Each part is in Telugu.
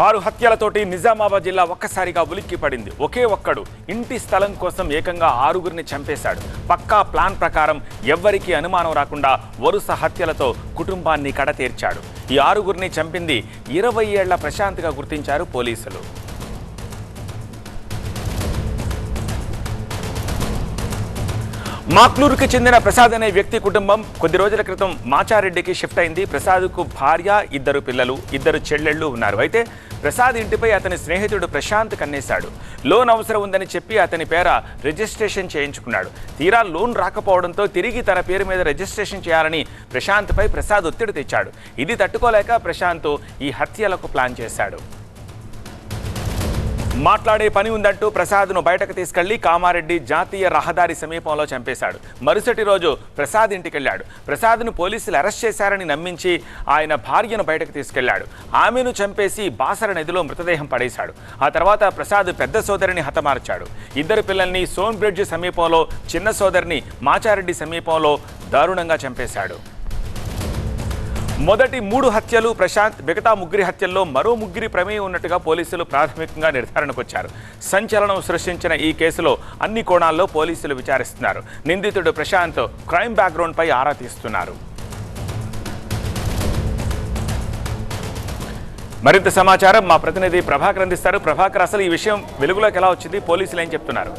6 హత్యలతోటి నిజామాబాద్ జిల్లా ఒక్కసారిగా ఉలిక్కి పడింది. ఒకే ఒక్కడు ఇంటి స్థలం కోసం ఏకంగా 6గురిని చంపేశాడు. పక్కా ప్లాన్ ప్రకారం ఎవ్వరికీ అనుమానం రాకుండా వరుస హత్యలతో కుటుంబాన్ని కడతీర్చాడు. ఈ 6గురిని చంపింది 20 ఏళ్ల ప్రశాంత్గా గుర్తించారు పోలీసులు. మాక్లూరుకి చెందిన ప్రసాద్ అనే వ్యక్తి కుటుంబం కొద్ది రోజుల క్రితం మాచారెడ్డికి షిఫ్ట్ అయింది. ప్రసాద్కు భార్య, 2 పిల్లలు, 2 చెల్లెళ్ళు ఉన్నారు. అయితే ప్రసాద్ ఇంటిపై అతని స్నేహితుడు ప్రశాంత్ కన్నేశాడు. లోన్ అవసరం ఉందని చెప్పి అతని పేర రిజిస్ట్రేషన్ చేయించుకున్నాడు. తీరా లోన్ రాకపోవడంతో తిరిగి తన పేరు మీద రిజిస్ట్రేషన్ చేయాలని ప్రశాంత్పై ప్రసాద్ ఒత్తిడి తెచ్చాడు. ఇది తట్టుకోలేక ప్రశాంత్ ఈ హత్యలకు ప్లాన్ చేశాడు. మాట్లాడే పని ఉందంటూ ప్రసాద్ను బయటకు తీసుకెళ్లి కామారెడ్డి జాతీయ రహదారి సమీపంలో చంపేశాడు. మరుసటి రోజు ప్రసాద్ ఇంటికెళ్లాడు. ప్రసాద్ను పోలీసులు అరెస్ట్ చేశారని నమ్మించి ఆయన భార్యను బయటకు తీసుకెళ్లాడు. ఆమెను చంపేసి బాసర నదిలో మృతదేహం పడేశాడు. ఆ తర్వాత ప్రసాద్ పెద్ద సోదరిని హతమార్చాడు. 2 పిల్లల్ని సోన్ బ్రిడ్జ్ సమీపంలో, చిన్న సోదరిని మాచారెడ్డి సమీపంలో దారుణంగా చంపేశాడు. మొదటి 3 హత్యలు ప్రశాంత్, మిగతా 3 హత్యల్లో మరో 3 ప్రమేయం ఉన్నట్టుగా పోలీసులు ప్రాథమికంగా నిర్ధారణకు వచ్చారు. సంచలనం సృష్టించిన ఈ కేసులో అన్ని కోణాల్లో పోలీసులు విచారిస్తున్నారు. నిందితుడు ప్రశాంత్ క్రైమ్ బ్యాక్గ్రౌండ్ పై ఆరా తీస్తున్నారు. మరింత సమాచారం మా ప్రతినిధి ప్రభాకర్ అందిస్తారు. ప్రభాకర్, అసలు ఈ విషయం వెలుగులోకి ఎలా వచ్చింది? పోలీసులు ఏం చెప్తున్నారు?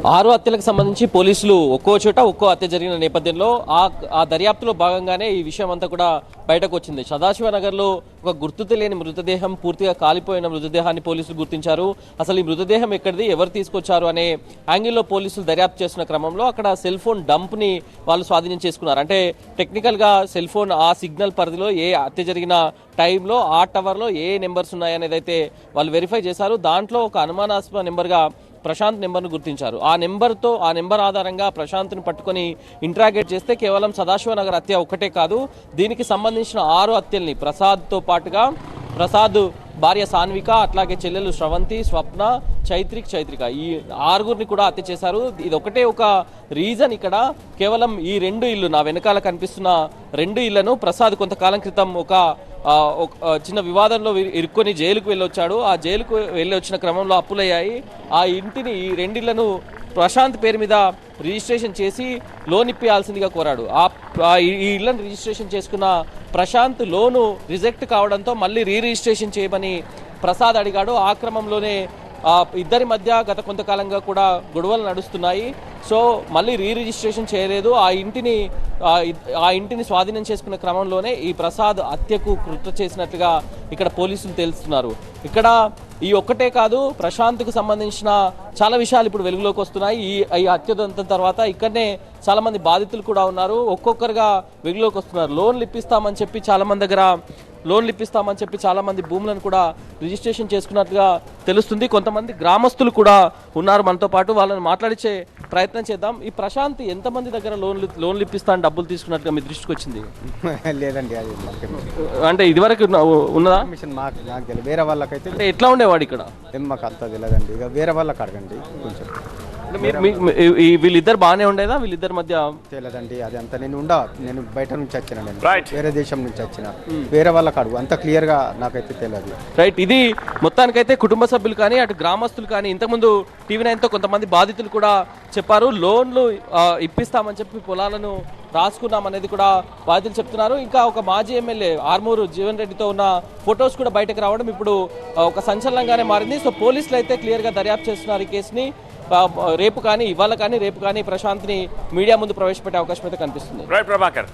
6 హత్యలకు సంబంధించి పోలీసులు ఒక్కో చోట ఒక్కో హత్య జరిగిన నేపథ్యంలో ఆ దర్యాప్తులో భాగంగానే ఈ విషయం అంతా కూడా బయటకు వచ్చింది. సదాశివనగర్లో ఒక గుర్తు తెలియని మృతదేహం, పూర్తిగా కాలిపోయిన మృతదేహాన్ని పోలీసులు గుర్తించారు. అసలు ఈ మృతదేహం ఎక్కడిది, ఎవరు తీసుకొచ్చారు అనే యాంగిల్లో పోలీసులు దర్యాప్తు చేస్తున్న క్రమంలో అక్కడ సెల్ ఫోన్ డంప్ని వాళ్ళు స్వాధీనం చేసుకున్నారు. అంటే టెక్నికల్గా సెల్ ఫోన్ ఆ సిగ్నల్ పరిధిలో ఏ హత్య జరిగిన టైంలో ఆ టవర్లో ఏ నెంబర్స్ ఉన్నాయనేది అయితే వాళ్ళు వెరిఫై చేశారు. దాంట్లో ఒక అనుమానాస్పద నెంబర్గా ప్రశాంత్ నెంబర్ను గుర్తించారు. ఆ నెంబర్ ఆధారంగా ప్రశాంత్ని పట్టుకొని ఇంట్రాగేట్ చేస్తే కేవలం సదాశివనగర్ హత్య ఒక్కటే కాదు, దీనికి సంబంధించిన 6 హత్యల్ని ప్రసాద్తో పాటుగా ప్రసాద్ భార్య సాన్విక, అట్లాగే చెల్లెలు శ్రవంతి, స్వప్న, చైత్రిక ఈ 6గురిని కూడా హత్య చేశారు. ఇది ఒకటే ఒక రీజన్. ఇక్కడ కేవలం ఈ 2 ఇళ్ళు, నా వెనకాల కనిపిస్తున్న 2 ఇళ్లను ప్రసాద్ కొంతకాలం క్రితం ఒక చిన్న వివాదంలో ఇరుక్కొని జైలుకు వెళ్ళొచ్చాడు. ఆ జైలుకు వెళ్ళి వచ్చిన క్రమంలో అప్పులయ్యాయి. ఆ ఇంటిని, ఈ 2 ఇళ్లను ప్రశాంత్ పేరు మీద రిజిస్ట్రేషన్ చేసి లోన్ ఇప్పించాల్సిందిగా కోరాడు. ఈ ఇళ్లను రిజిస్ట్రేషన్ చేసుకున్న ప్రశాంత్ లోను రిజెక్ట్ కావడంతో మళ్ళీ రిజిస్ట్రేషన్ చేయమని ప్రసాద్ అడిగాడు. ఆ క్రమంలోనే ఇద్దరి మధ్య గత కొంతకాలంగా కూడా గొడవలు నడుస్తున్నాయి. సో మళ్ళీ రిజిస్ట్రేషన్ చేయలేదు. ఆ ఇంటిని స్వాధీనం చేసుకున్న క్రమంలోనే ఈ ప్రసాద్ హత్యకు కృత్య చేసినట్లుగా ఇక్కడ పోలీసులు తెలుస్తున్నారు. ఇక్కడ ఈ ఒక్కటే కాదు, ప్రశాంత్కు సంబంధించిన చాలా విషయాలు ఇప్పుడు వెలుగులోకి వస్తున్నాయి. ఈ హత్యదంతం తర్వాత ఇక్కడనే చాలా మంది బాధితులు కూడా ఉన్నారు. ఒక్కొక్కరుగా వెలుగులోకి వస్తున్నారు. లోన్లు ఇప్పిస్తామని చెప్పి చాలా మంది భూములను కూడా రిజిస్ట్రేషన్ చేసుకున్నట్లుగా తెలుస్తుంది. కొంతమంది గ్రామస్తులు కూడా ఉన్నారు మనతో పాటు. వాళ్ళని మాట్లాడించే ప్రయత్నం చేద్దాం. ఈ ప్రశాంత్ ఎంతమంది దగ్గర లోన్లు ఇప్పిస్తాను డబ్బులు తీసుకున్నట్టుగా మీ దృష్టికి వచ్చింది? లేదండి, అది అంటే ఇదివరకు ఉన్నదా? నాకు వేరే వాళ్ళకైతే అంటే ఎట్లా ఉండేవాడు ఇక్కడ? మాకు అంత తెలియదండి. ఇక వేరే వాళ్ళకి అడగండి కొంచెం. వీళ్ళిద్దరు బాగానే ఉండేదా? వీళ్ళిద్దరి మధ్య తెలియదండి. అది అంత నేను బయట నుంచి వచ్చిన, నేను వేరే దేశం నుంచి వచ్చిన, వేరే వాళ్ళకి అడుగు, అంత క్లియర్ గా నాకైతే తెలియదు. రైట్, ఇది మొత్తానికైతే కుటుంబ సభ్యులు కానీ అటు గ్రామస్తులు కానీ ఇంతకుముందు TV9తో కొంతమంది బాధితులు కూడా చెప్పారు. లోన్లు ఇప్పిస్తామని చెప్పి పొలాలను రాసుకున్నామనేది కూడా బాధితులు చెప్తున్నారు. ఇంకా ఒక మాజీ ఎమ్మెల్యే ఆర్మూరు జీవన్ రెడ్డితో ఉన్న ఫొటోస్ కూడా బయటకు రావడం ఇప్పుడు ఒక సంచలనంగానే మారింది. సో పోలీసులు అయితే క్లియర్గా దర్యాప్తు చేస్తున్నారు ఈ కేసుని. రేపు కానీ ప్రశాంత్ని మీడియా ముందు ప్రవేశపెట్టే అవకాశం అయితే కనిపిస్తుంది. రైట్ ప్రభాకర్.